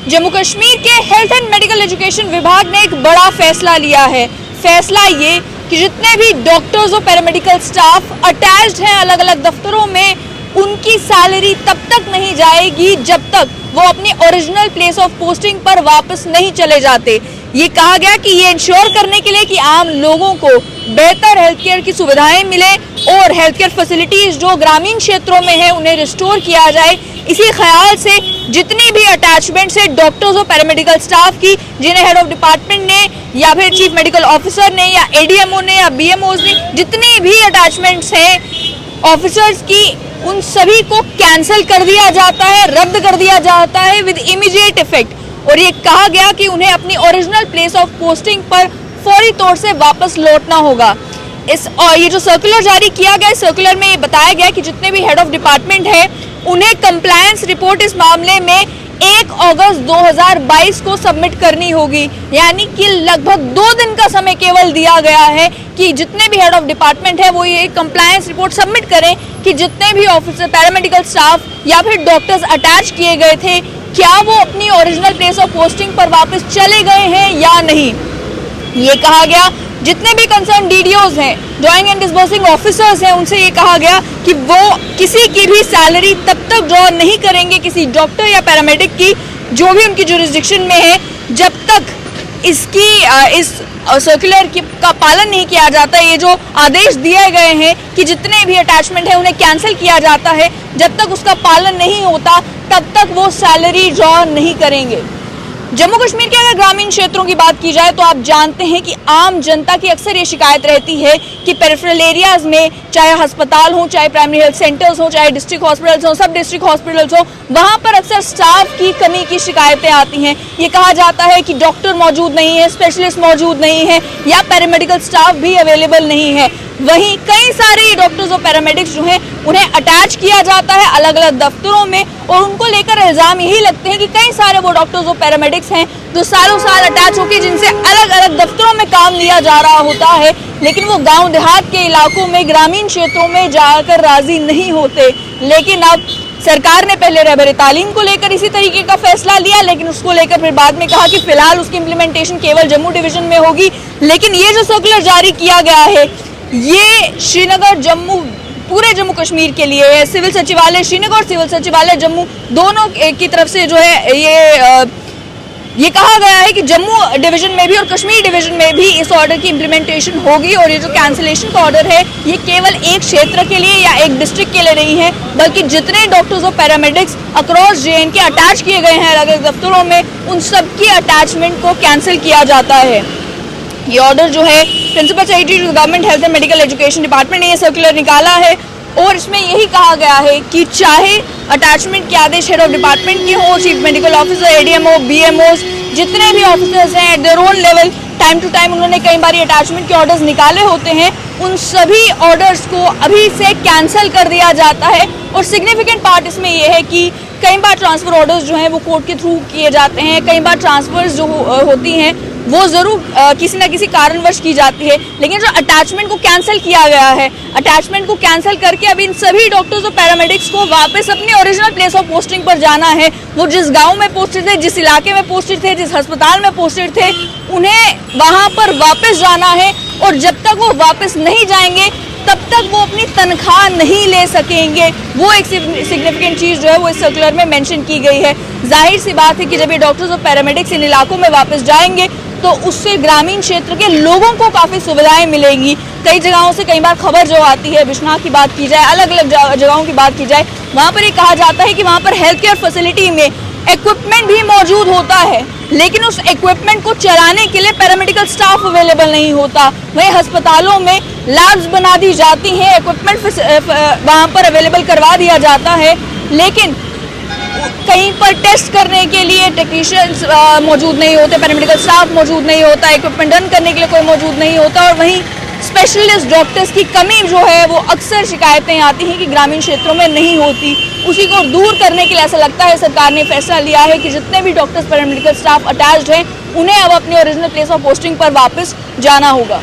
जम्मू कश्मीर के health and medical education विभाग ने एक बड़ा फैसला लिया है। फैसला ये कि जितने भी डॉक्टर्स और पैरामेडिकल स्टाफ अटैच्ड हैं अलग अलग दफ्तरों में, उनकी सैलरी तब तक नहीं जाएगी जब तक वो अपनी ओरिजिनल प्लेस ऑफ पोस्टिंग पर वापस नहीं चले जाते। ये कहा गया कि ये इंश्योर करने के लिए कि आम लोगों को बेहतर हेल्थ केयर की सुविधाएं मिले और हेल्थ केयर फैसिलिटीज जो ग्रामीण क्षेत्रों में है उन्हें रिस्टोर किया जाए। इसी ख्याल से जितनी भी अटैचमेंट्स है डॉक्टर्स और पैरामेडिकल स्टाफ की, जिन्हें हेड ऑफ डिपार्टमेंट ने या फिर चीफ मेडिकल ऑफिसर ने या एडीएमओ ने या बीएमओज ने, जितनी भी अटैचमेंट्स हैं ऑफिसर्स की, उन सभी को कैंसिल कर दिया जाता है, रद्द कर दिया जाता है विद इमीडिएट इफेक्ट। और ये कहा गया कि उन्हें अपनी ओरिजिनल प्लेस ऑफ पोस्टिंग पर फौरी तौर से वापस लौटना होगा। ये जो सर्कुलर जारी किया गया, सर्कुलर में ये बताया गया कि जितने भी हेड ऑफ डिपार्टमेंट है उन्हें कंप्लायंस रिपोर्ट इस मामले में 1 अगस्त 2022 को सबमिट करनी होगी। यानी कि लगभग 2 दिन का समय केवल दिया गया है कि जितने भी हेड ऑफ डिपार्टमेंट है वो ये कंप्लायंस रिपोर्ट सबमिट करें कि जितने भी ऑफिसर, पैरामेडिकल स्टाफ या फिर डॉक्टर्स अटैच किए गए थे, क्या वो अपनी ओरिजिनल प्लेस ऑफ पोस्टिंग पर वापस चले गए हैं या नहीं। ये कहा गया जितने भी कंसर्न डीडीओज हैं, ड्रॉइंग एंड डिस्बर्सिंग ऑफिसर्स हैं, उनसे ये कहा गया कि वो किसी की भी सैलरी तब तक ड्रॉ नहीं करेंगे किसी डॉक्टर या पैरामेडिक की जो भी उनकी जुरिस्डिक्शन में है, जब तक इस सर्कुलर का पालन नहीं किया जाता। ये जो आदेश दिए गए हैं कि जितने भी अटैचमेंट है उन्हें कैंसिल किया जाता है, जब तक उसका पालन नहीं होता तब तक वो सैलरी ड्रॉ नहीं करेंगे। जम्मू कश्मीर के अगर ग्रामीण क्षेत्रों की बात की जाए तो आप जानते हैं कि आम जनता की अक्सर ये शिकायत रहती है कि पेरिफेरल एरियाज में, चाहे अस्पताल हो, चाहे प्राइमरी हेल्थ सेंटर्स हो, चाहे डिस्ट्रिक्ट हॉस्पिटल्स हो, सब डिस्ट्रिक्ट हॉस्पिटल्स हो, वहाँ पर अक्सर स्टाफ की कमी की शिकायतें आती हैं। ये कहा जाता है कि डॉक्टर मौजूद नहीं है, स्पेशलिस्ट मौजूद नहीं है या पैरामेडिकल स्टाफ भी अवेलेबल नहीं है। वहीं कई सारे डॉक्टर्स और पैरामेडिक्स जो हैं उन्हें अटैच किया जाता है अलग अलग दफ्तरों में, और उनको लेकर इल्ज़ाम यही लगते हैं कि कई सारे वो डॉक्टर्स और पैरामेडिक्स हैं जो सालों साल अटैच होकर जिनसे अलग अलग दफ्तरों में काम लिया जा रहा होता है, लेकिन वो गांव देहात के इलाकों में, ग्रामीण क्षेत्रों में जाकर राजी नहीं होते। लेकिन अब सरकार ने पहले रहबरी तालीम को लेकर इसी तरीके का फैसला लिया, लेकिन उसको लेकर फिर बाद में कहा कि फिलहाल उसकी इम्प्लीमेंटेशन केवल जम्मू डिवीजन में होगी। लेकिन ये जो सर्कुलर जारी किया गया है ये श्रीनगर, जम्मू, पूरे जम्मू कश्मीर के लिए है। सिविल सचिवालय श्रीनगर और सिविल सचिवालय जम्मू दोनों की तरफ से जो है ये कहा गया है कि जम्मू डिवीजन में भी और कश्मीर डिवीजन में भी इस ऑर्डर की इम्प्लीमेंटेशन होगी। और ये जो कैंसिलेशन का ऑर्डर है ये केवल एक क्षेत्र के लिए या एक डिस्ट्रिक्ट के लिए नहीं है, बल्कि जितने डॉक्टर्स और पैरामेडिक्स अक्रॉस JNK अटैच किए गए हैं अलग अलग दफ्तरों में, उन सबकी अटैचमेंट को कैंसिल किया जाता है। ये ऑर्डर जो है principal secretary to government health and medical education department ने ये सर्कुलर निकाला है, और इसमें यही कहा गया है कि चाहे अटैचमेंट के आदेश हेड ऑफ डिपार्टमेंट के हो, chief medical officer, ADMO, BMOs, जितने भी ऑफिसर्स हैं at their own level, time to time उन्होंने कई बार अटैचमेंट के ऑर्डर्स निकाले होते हैं, उन सभी ऑर्डर्स को अभी से कैंसिल कर दिया जाता है। और सिग्निफिकेंट पार्ट इसमें यह है कि कई बार ट्रांसफर ऑर्डर्स जो हैं वो कोर्ट के थ्रू किए जाते हैं, कई बार ट्रांसफर्स जो होती हैं वो ज़रूर किसी न किसी कारणवश की जाती है, लेकिन जो अटैचमेंट को कैंसिल किया गया है, अटैचमेंट को कैंसिल करके अब इन सभी डॉक्टर्स और पैरामेडिक्स को वापस अपनी ओरिजिनल प्लेस ऑफ पोस्टिंग पर जाना है। वो जिस गांव में पोस्टेड थे, जिस इलाके में पोस्टेड थे, जिस अस्पताल में पोस्टेड थे, उन्हें वहां पर वापस जाना है। और जब तक वो वापस नहीं जाएंगे तब तक वो अपनी तनख्वाह नहीं ले सकेंगे। वो एक सिग्निफिकेंट चीज़ जो है वो इस सर्कुलर में मेंशन की गई है। जाहिर सी बात है कि जब ये डॉक्टर्स और पैरामेडिक्स इन इलाकों में वापस जाएंगे तो उससे ग्रामीण क्षेत्र के लोगों को काफ़ी सुविधाएं मिलेंगी। कई जगहों से कई बार खबर जो आती है, बिश्नाह की बात की जाए, अलग अलग जगहों की बात की जाए, वहाँ पर ये कहा जाता है कि वहाँ पर हेल्थ केयर फैसिलिटी में इक्विपमेंट भी मौजूद होता है, लेकिन उस इक्विपमेंट को चलाने के लिए पैरामेडिकल स्टाफ अवेलेबल नहीं होता। वहीं अस्पतालों में लैब्स बना दी जाती हैं, इक्विपमेंट वहाँ पर अवेलेबल करवा दिया जाता है, लेकिन कहीं पर टेस्ट करने के लिए टेक्नीशियंस मौजूद नहीं होते, पैरामेडिकल स्टाफ मौजूद नहीं होता, इक्विपमेंट रन करने के लिए कोई मौजूद नहीं होता। और वहीं स्पेशलिस्ट डॉक्टर्स की कमी जो है वो अक्सर शिकायतें आती हैं कि ग्रामीण क्षेत्रों में नहीं होती। उसी को दूर करने के लिए ऐसा लगता है सरकार ने फैसला लिया है कि जितने भी डॉक्टर्स पैरामेडिकल स्टाफ अटैच्ड हैं उन्हें अब अपनी ओरिजिनल प्लेस ऑफ पोस्टिंग पर वापस जाना होगा।